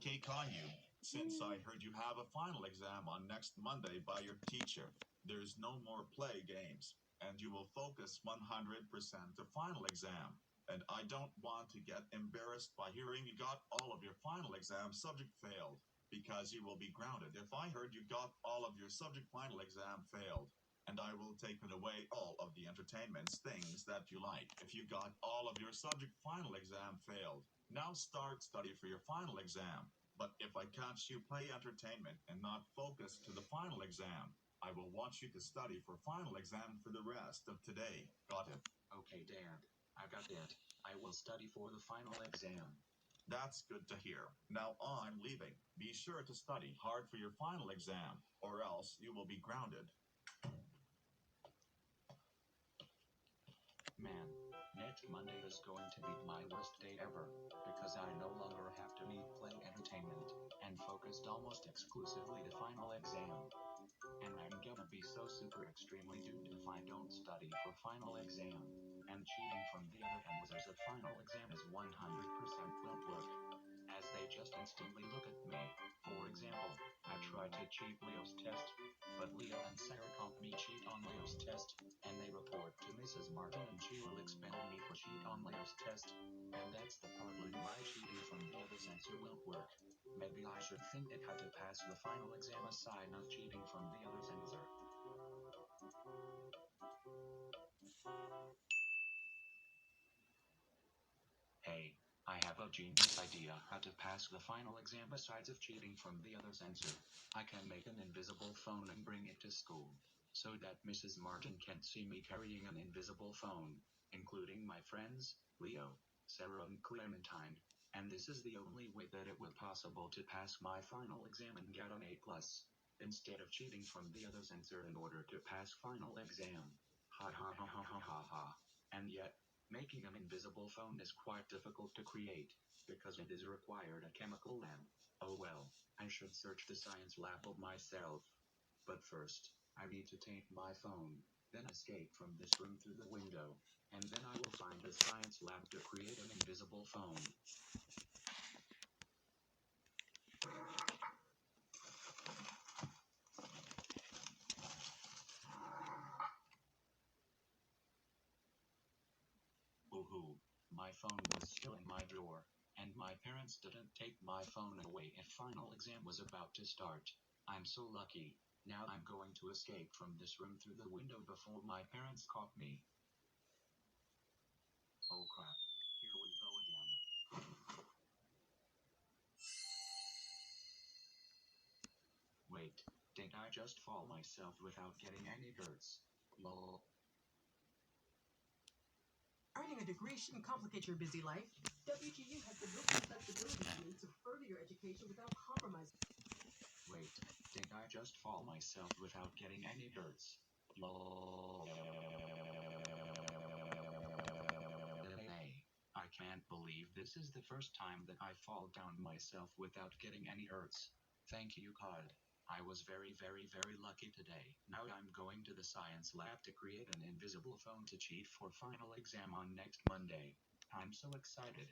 Okay, Caillou, since I heard you have a final exam on next Monday by your teacher, there's no more play games, and you will focus 100% the final exam. And I don't want to get embarrassed by hearing you got all of your final exam subject failed, because you will be grounded if I heard you got all of your subject final exam failed. And I will take it away all of the entertainments things that you like if you got all of your subject final exam failed. Now start study for your final exam. But if I catch you play entertainment and not focus to the final exam, I will want you to study for final exam for the rest of today. Got it? Okay, Dad. I got it. I will study for the final exam. That's good to hear. Now I'm leaving. Be sure to study hard for your final exam, or else you will be grounded. Man, next Monday is going to be my worst day ever, because I no longer have to meet play entertainment, and focused almost exclusively to final exam. And I'm gonna be so super extremely doomed if I don't study for final exam. And cheating from the other answers at final exam is 100% won't work, as they just instantly look at me. For example, I tried to cheat Leo's test, but Leo and Sarah caught me cheat on Leo's test, and they report to Mrs. Martin and she will expel me for cheat on Leo's test. And that's the problem why cheating from the other answer won't work. Maybe I should think it how to pass the final exam aside not cheating from the other answer. Hey, I have a genius idea how to pass the final exam besides of cheating from the other's answer. I can make an invisible phone and bring it to school, so that Mrs. Martin can't see me carrying an invisible phone, including my friends, Leo, Sarah and Clementine. And this is the only way that it will possible to pass my final exam and get an A+, instead of cheating from the other's answer in order to pass final exam. Ha ha ha ha ha ha ha. And yet, making an invisible phone is quite difficult to create, because it is required a chemical lamp. Oh well, I should search the science lab of myself. But first, I need to take my phone, then escape from this room through the window, and then I will find the science lab to create an invisible phone. Woohoo! My phone was still in my drawer, and my parents didn't take my phone away if final exam was about to start. I'm so lucky. Now I'm going to escape from this room through the window before my parents caught me. Oh crap. Here we go again. Wait, did I just fall myself without getting any hurts? Lol. Earning a degree shouldn't complicate your busy life. WGU has the built-in flexibility you need to further your education without compromising. Wait, did I just fall myself without getting any hurts? Lol. Hey, I can't believe this is the first time that I fall down myself without getting any hurts. Thank you, God. I was very, very, very lucky today. Now I'm going to the science lab to create an invisible phone to cheat for final exam on next Monday. I'm so excited.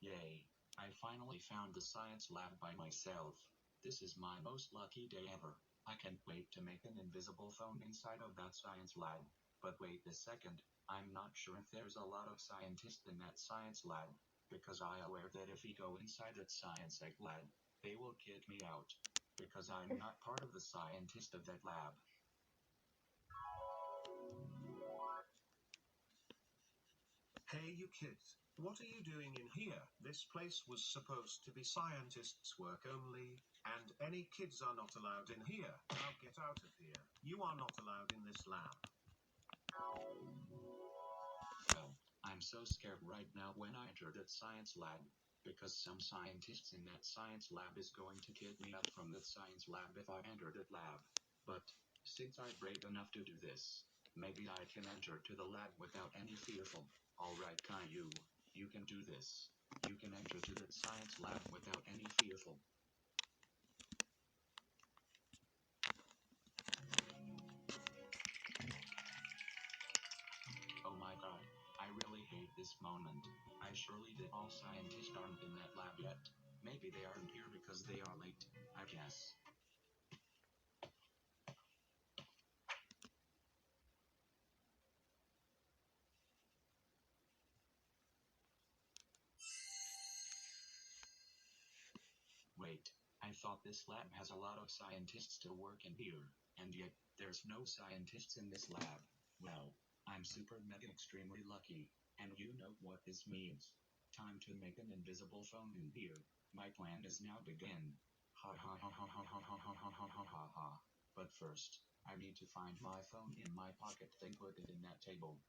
Yay! I finally found the science lab by myself. This is my most lucky day ever. I can't wait to make an invisible phone inside of that science lab. But wait a second, I'm not sure if there's a lot of scientists in that science lab, because I aware that if we go inside that science lab, they will kick me out, because I'm not part of the scientist of that lab. Hey, you kids, what are you doing in here? This place was supposed to be scientists' work only, and any kids are not allowed in here. Now get out of here. You are not allowed in this lab. Well, I'm so scared right now when I enter that science lab, because some scientists in that science lab is going to kick me out from that science lab if I enter that lab. But, since I'm brave enough to do this, Maybe I can enter to the lab without any fearful. Alright, Caillou. You can do this. You can enter to the science lab without any fearful. Oh my god. I really hate this moment. I surely did all scientists aren't in that lab yet. Maybe they aren't here because they are late, I guess. Wait, I thought this lab has a lot of scientists still working here, and yet, there's no scientists in this lab. Well, I'm super mega extremely lucky, and you know what this means. Time to make an invisible phone in here. My plan is now begin. Ha ha ha ha ha ha ha ha ha ha ha ha ha. But first, I need to find my phone in my pocket, then put it in that table.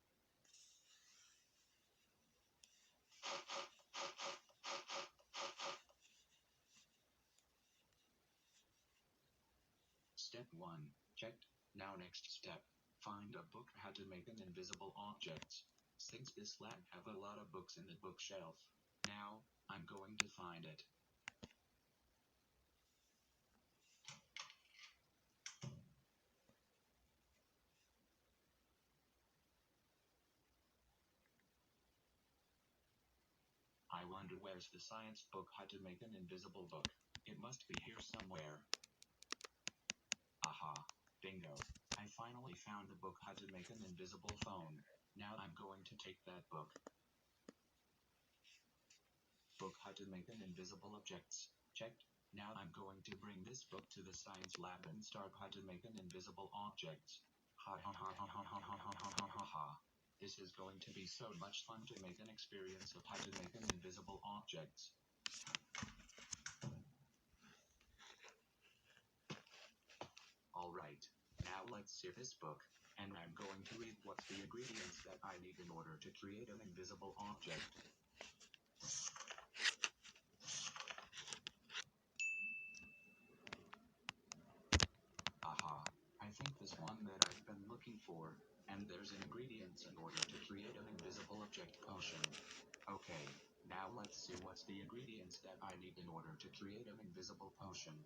Step 1. Checked. Now next step. Find a book how to make an invisible object. Since this lab have a lot of books in the bookshelf. Now, I'm going to find it. I wonder where's the science book how to make an invisible book. It must be here somewhere. Aha. Bingo. I finally found the book how to make an invisible phone. Now I'm going to take that book. Book how to make an invisible objects. Checked. Now I'm going to bring this book to the science lab and start how to make an invisible object. Ha ha ha ha ha ha ha ha ha ha ha ha. This is going to be so much fun to make an experience of how to make an invisible object. Alright. Now let's see this book. And I'm going to read what's the ingredients that I need in order to create an invisible object. Aha. I think this one that I've been looking for, and there's ingredients in order to create an invisible object potion. Okay, now let's see what's the ingredients that I need in order to create an invisible potion.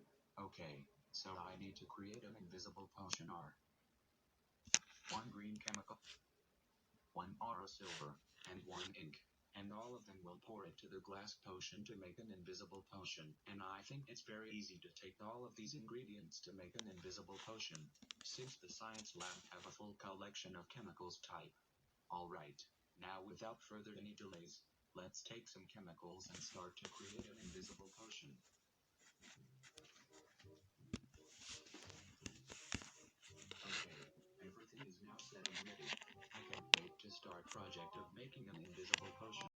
Okay, so I need to create an invisible potion are 1 green chemical, 1 aura silver, and 1 ink. And all of them will pour into the glass potion to make an invisible potion. And I think it's very easy to take all of these ingredients to make an invisible potion. Since the science lab have a full collection of chemicals type. Alright, now without further any delays, let's take some chemicals and start to create an invisible potion. Okay, everything is now set and ready. I can't wait to start project of making an invisible potion.